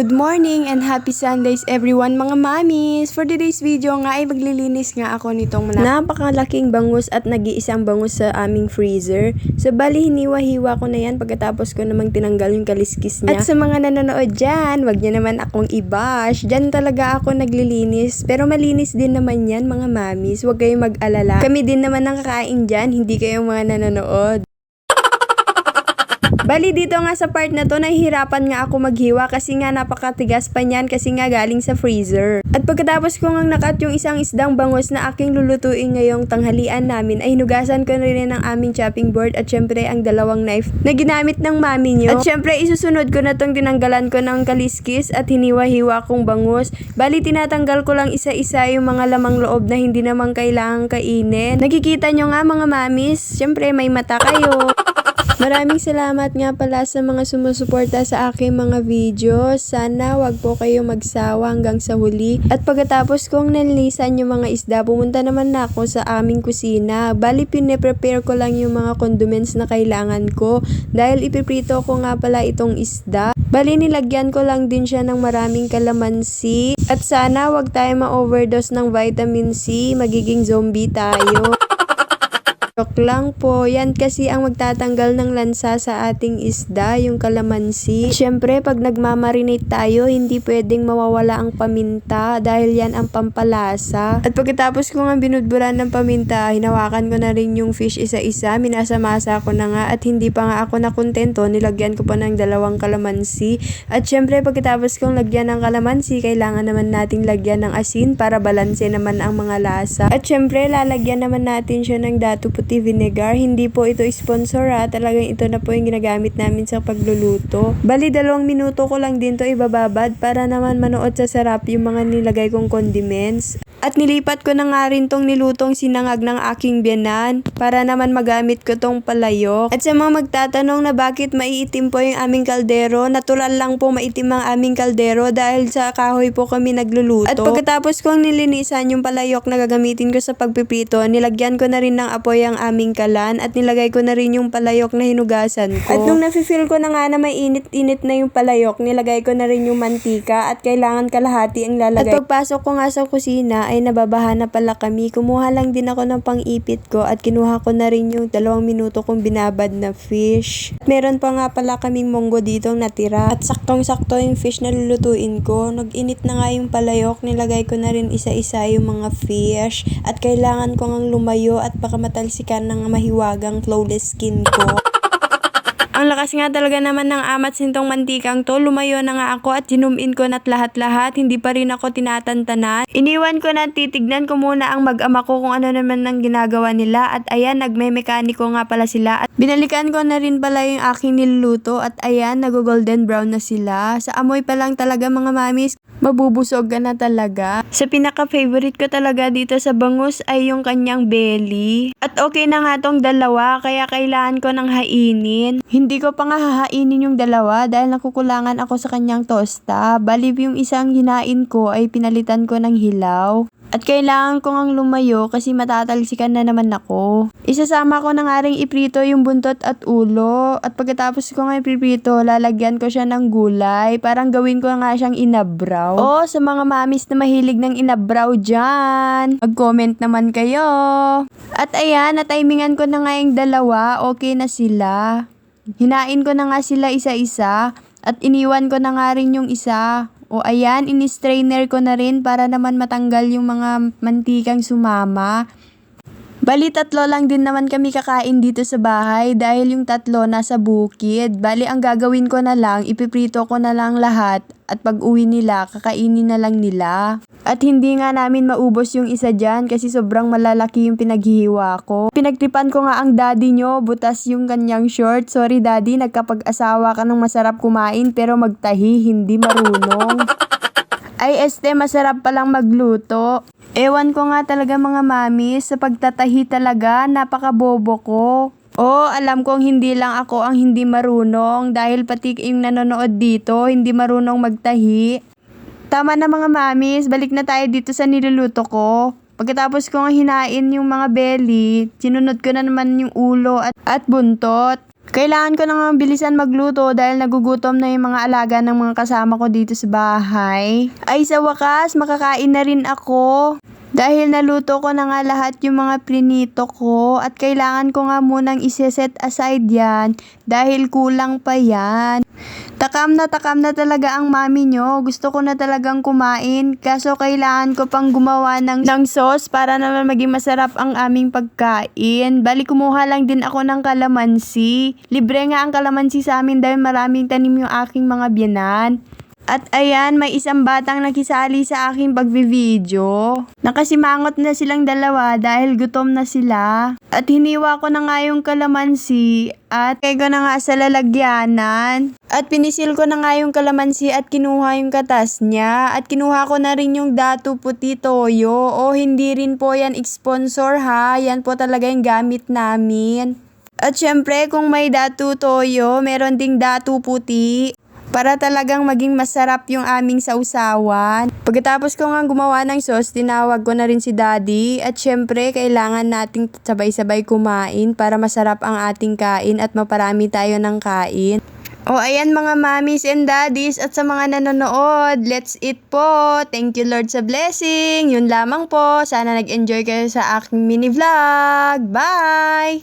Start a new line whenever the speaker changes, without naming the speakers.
Good morning and happy Sundays everyone mga mamis! For today's video nga ay maglilinis nga ako nitong napakalaking bangus at nag-iisang bangus sa aming freezer. So bali hiniwa-hiwa ko na yan pagkatapos ko namang tinanggal yung kaliskis niya. At sa mga nanonood dyan, wag niyo naman akong i-bash. Dyan talaga ako naglilinis. Pero malinis din naman yan mga mamis. Wag kayong mag-alala. Kami din naman ang kakain dyan, hindi kayong mga nanonood. Bali dito nga sa part na to, nahihirapan nga ako maghiwa kasi nga napakatigas pa niyan kasi nga galing sa freezer. At pagkatapos ko nga nakat yung isang isdang bangus na aking lulutuin ngayong tanghalian namin, ay hinugasan ko na rin ang aming chopping board at syempre ang dalawang knife na ginamit ng mami nyo. At syempre isusunod ko na tong tinanggalan ko ng kaliskis at hiniwa-hiwa kong bangus. Bali tinatanggal ko lang isa-isa yung mga lamang loob na hindi naman kailangang kainin. Nakikita nyo nga mga mamis, syempre may mata kayo. Maraming salamat nga pala sa mga sumusuporta sa aking mga video. Sana wag po kayo magsawa hanggang sa huli. At pagkatapos kong nanlisan yung mga isda, pumunta naman na ako sa aming kusina. Bali, pine-prepare ko lang yung mga condiments na kailangan ko. Dahil ipiprito ko nga pala itong isda. Bali, nilagyan ko lang din siya ng maraming kalamansi. At sana wag tayo ma-overdose ng vitamin C. Magiging zombie tayo. Joke lang po, yan kasi ang magtatanggal ng lansa sa ating isda, yung kalamansi. Siyempre, pag nagmamarinate tayo, hindi pwedeng mawawala ang paminta dahil yan ang pampalasa. At pagkatapos ko nga binudburan ng paminta, hinawakan ko na rin yung fish isa-isa, minasamasa ko na nga at hindi pa nga ako nakontento, nilagyan ko pa ng dalawang kalamansi. At siyempre, pagkatapos kong lagyan ng kalamansi, kailangan naman nating lagyan ng asin para balanse naman ang mga lasa. At siyempre, lalagyan naman natin siya ng datu puti vinegar. Hindi po ito sponsor talagang ito na po yung ginagamit namin sa pagluluto. Bali 2 minuto ko lang din to ibababad para naman manood sa sarap yung mga nilagay kong condiments. At nilipat ko na nga rin tong nilutong sinangag ng aking biyanan para naman magamit ko tong palayok. At sa mga magtatanong na bakit maiitim po yung aming kaldero, natural lang po maitim ang aming kaldero dahil sa kahoy po kami nagluluto. At pagkatapos kong nilinisan yung palayok na gagamitin ko sa pagpiprito, nilagyan ko na rin ng apoy ang aming kalan at nilagay ko na rin yung palayok na hinugasan ko. At nung nafe-feel ko na nga na may init-init na yung palayok, nilagay ko na rin yung mantika at kailangan kalahati ang lalagay. At pagpasok ko nga sa kusina ay nababaha na pala kami. Kumuha lang din ako ng pang-ipit ko at kinuha ko na rin yung 2 minuto kong binabad na fish. At meron pa nga pala kaming monggo dito natira. At saktong-sakto yung fish na lulutuin ko. Nag-init na nga yung palayok, nilagay ko na rin isa-isa yung mga fish. At kailangan ko ngang lumayo at baka matalsikan ng mahiwagang flawless skin ko. Ang lakas nga talaga naman ng amat sintong mantikang to. Lumayo na nga ako at zinumin ko na't lahat-lahat. Hindi pa rin ako tinatantanan. Iniwan ko na titignan ko muna ang mag-ama ko kung ano naman ang ginagawa nila. At ayan, nagme-mekaniko nga pala sila. At binalikan ko na rin pala yung aking niluluto. At ayan, nag-golden brown na sila. Sa amoy pa lang talaga mga mamis, mabubusog ka na talaga. Sa pinaka-favorite ko talaga dito sa bangus ay yung kanyang belly. At okay na nga tong dalawa, kaya kailangan ko ng hainin. Hindi ko pa nga hahainin yung dalawa dahil nakukulangan ako sa kanyang tosta. Bali yung isang hinain ko ay pinalitan ko ng hilaw. At kailangan ko ngang lumayo kasi matatalsikan na naman ako. Isasama ko na nga ring iprito yung buntot at ulo. At pagkatapos ko nga iprito, lalagyan ko siya ng gulay. Parang gawin ko nga siyang inabraw. Oh, sa mga mamis na mahilig ng inabraw dyan, mag-comment naman kayo. At ayan, natimingan ko na nga yung dalawa. Okay na sila. Hinain ko na nga sila isa-isa. At iniwan ko na nga rin yung isa. O ayan, ini-strainer ko na rin para naman matanggal yung mga mantikang sumama. Bali 3 lang din naman kami kakain dito sa bahay dahil yung 3 nasa bukid. Bali ang gagawin ko na lang, ipiprito ko na lang lahat at pag uwi nila, kakainin na lang nila. At hindi nga namin maubos yung isa dyan kasi sobrang malalaki yung pinaghihiwa ko. Pinagtripan ko nga ang daddy nyo, butas yung kanyang short. Sorry daddy, nagkapag-asawa ka ng masarap kumain pero magtahi, hindi marunong. Ay masarap palang magluto. Ewan ko nga talaga mga mami, sa pagtatahi talaga, napakabobo ko. Oh, alam kong hindi lang ako ang hindi marunong dahil pati yung nanonood dito, hindi marunong magtahi. Tama na mga mamis, balik na tayo dito sa niluluto ko. Pagkatapos ko nga hinain yung mga belly, sinunod ko na naman yung ulo at buntot. Kailangan ko nang bilisan magluto dahil nagugutom na yung mga alaga ng mga kasama ko dito sa bahay. Ay sa wakas, makakain na rin ako. Dahil naluto ko na nga lahat yung mga prinito ko at kailangan ko nga munang iseset aside yan dahil kulang pa yan. Takam na talaga ang mami nyo. Gusto ko na talagang kumain. Kaso kailangan ko pang gumawa ng sauce para naman maging masarap ang aming pagkain. Bali kumuha lang din ako ng kalamansi. Libre nga ang kalamansi sa amin dahil maraming tanim yung aking mga biyanan. At ayan, may isang batang nakisali sa aking pagbi-video. Nakasimangot na silang dalawa dahil gutom na sila. At hiniwa ko na nga yung kalamansi at kaya ko na nga sa lalagyanan. At pinisil ko na nga yung kalamansi at kinuha yung katas niya. At kinuha ko na rin yung Datu Puti Toyo. O hindi rin po yan sponsor ha. Yan po talaga yung gamit namin. At syempre kung may Datu Toyo, meron ding Datu Puti. Para talagang maging masarap yung aming sausawan. Pagkatapos ko nga gumawa ng sauce, tinawag ko na rin si Daddy. At syempre, kailangan nating sabay-sabay kumain para masarap ang ating kain at maparami tayo ng kain. O ayan mga mommies and daddies at sa mga nanonood, let's eat po. Thank you Lord sa blessing. Yun lamang po. Sana nag-enjoy kayo sa aking mini vlog. Bye!